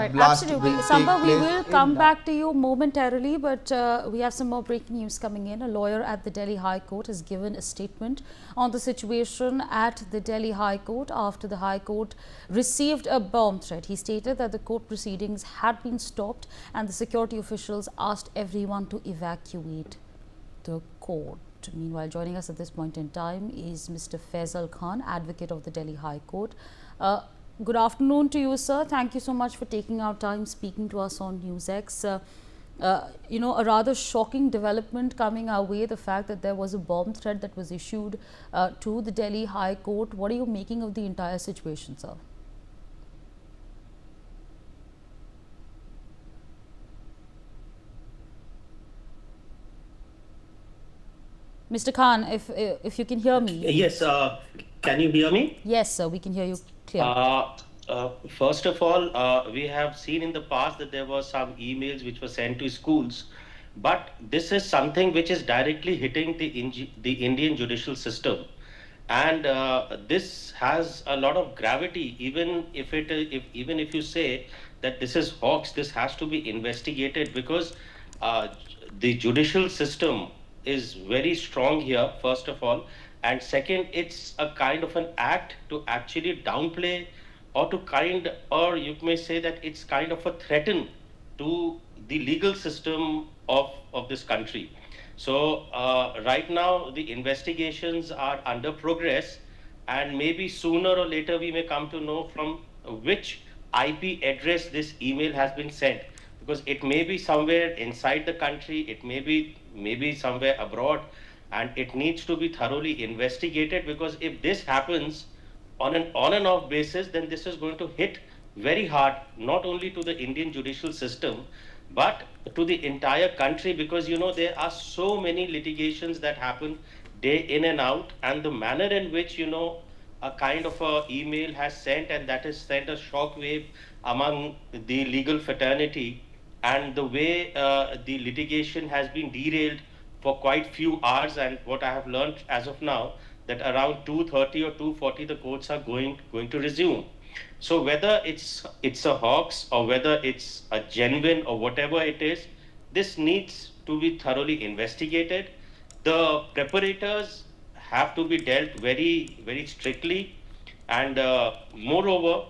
Right, blast absolutely. will Samba, take we place will in come the back to you momentarily, but we have some more breaking news coming in. A lawyer at the Delhi High Court has given a statement on the situation at the Delhi High Court after the High Court received a bomb threat. He stated that the court proceedings had been stopped and the security officials asked everyone to evacuate the court. Meanwhile, joining us at this point in time is Mr. Faisal Khan, advocate of the Delhi High Court. Good afternoon to you, sir. Thank you so much for taking our time speaking to us on Newsx. A rather shocking development coming our way, the fact that there was a bomb threat that was issued to the Delhi High Court. What are you making of the entire situation, sir? Mr. Khan, if you can hear me. Yes, can you hear me? Yes, sir, we can hear you clearly. First of all, we have seen in the past that there were some emails which were sent to schools, but this is something which is directly hitting the Indian judicial system, and this has a lot of gravity. Even if you say that this is hoax, this has to be investigated because uh, the judicial system is very strong here. First of all, and second, it's a kind of an act to actually downplay or you may say that it's kind of a threaten to the legal system of this country. So right now the investigations are under progress, and maybe sooner or later we may come to know from which IP address this email has been sent, because it may be somewhere inside the country, it maybe somewhere abroad, and it needs to be thoroughly investigated, because if this happens on an on and off basis, then this is going to hit very hard, not only to the Indian judicial system, but to the entire country, because there are so many litigations that happen day in and out, and the manner in which a kind of a email has sent, and that has sent a shockwave among the legal fraternity, and the way the litigation has been derailed for quite few hours. And what I have learned as of now, that around 2:30 or 2:40 the courts are going to resume. So whether it's a hoax or whether it's a genuine or whatever it is, this needs to be thoroughly investigated. The preparators have to be dealt very, very strictly, and moreover,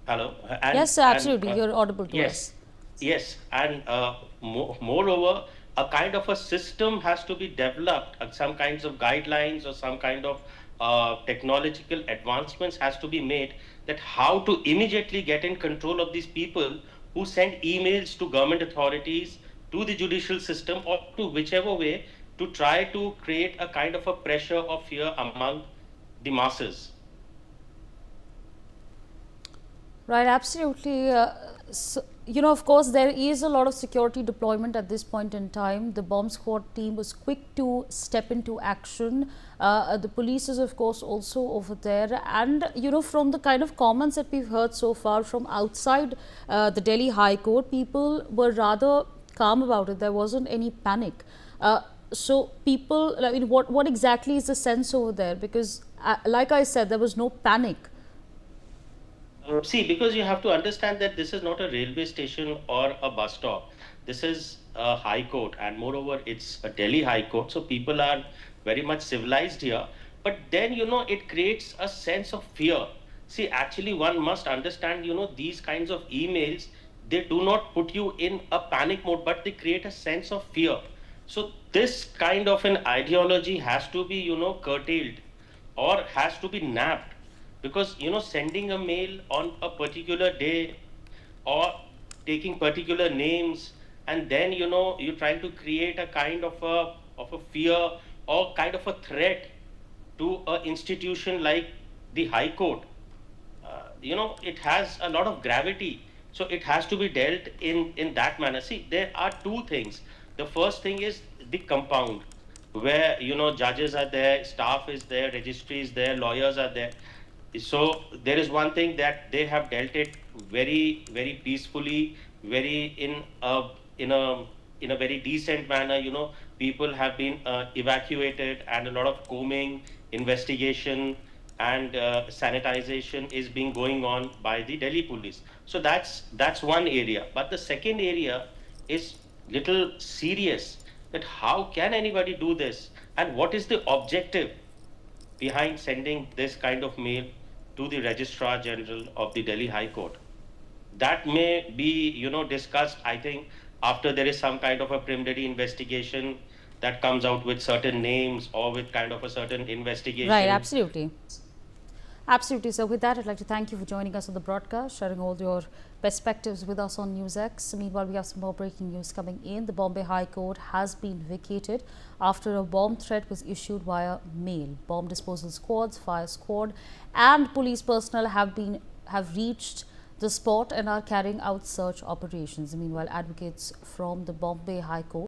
hello, Yes, sir, absolutely. You're audible to yes, us. yes, and moreover, a kind of a system has to be developed, some kinds of guidelines or some kind of technological advancements has to be made, that how to immediately get in control of these people who send emails to government authorities, to the judicial system, or to whichever way, to try to create a kind of a pressure or fear among the masses. Right, absolutely. Of course, there is a lot of security deployment at this point in time. The bomb squad team was quick to step into action. The police is, of course, also over there. And, from the kind of comments that we've heard so far from outside the Delhi High Court, people were rather calm about it. There wasn't any panic. So people, I mean, what exactly is the sense over there? Because, like I said, there was no panic. See, because you have to understand that this is not a railway station or a bus stop. This is a high court, and moreover, it's a Delhi high court. So people are very much civilized here. But then, it creates a sense of fear. See, actually, one must understand, these kinds of emails, they do not put you in a panic mode, but they create a sense of fear. So this kind of an ideology has to be, curtailed, or has to be napped, because sending a mail on a particular day, or taking particular names, and then you're trying to create a kind of a fear or kind of a threat to an institution like the high court. It has a lot of gravity, so it has to be dealt in that manner. See, there are two things. The first thing is the compound, where judges are there, staff is there, registry is there, lawyers are there. So there is one thing that they have dealt it very, very peacefully, very in a in a very decent manner. People have been evacuated, and a lot of combing, investigation, and sanitization is being going on by the Delhi police. So that's one area. But the second area is little serious, that how can anybody do this, and what is the objective behind sending this kind of mail to the Registrar General of the Delhi High Court? That may be, discussed, I think, after there is some kind of a preliminary investigation that comes out with certain names or with kind of a certain Right, investigation. absolutely. Absolutely. So, with that, I'd like to thank you for joining us on the broadcast, sharing all your perspectives with us on Newsx. Meanwhile, we have some more breaking news coming in. The Bombay High Court has been vacated after a bomb threat was issued via mail. Bomb disposal squads, fire squad, and police personnel have reached the spot and are carrying out search operations. Meanwhile, advocates from the Bombay High Court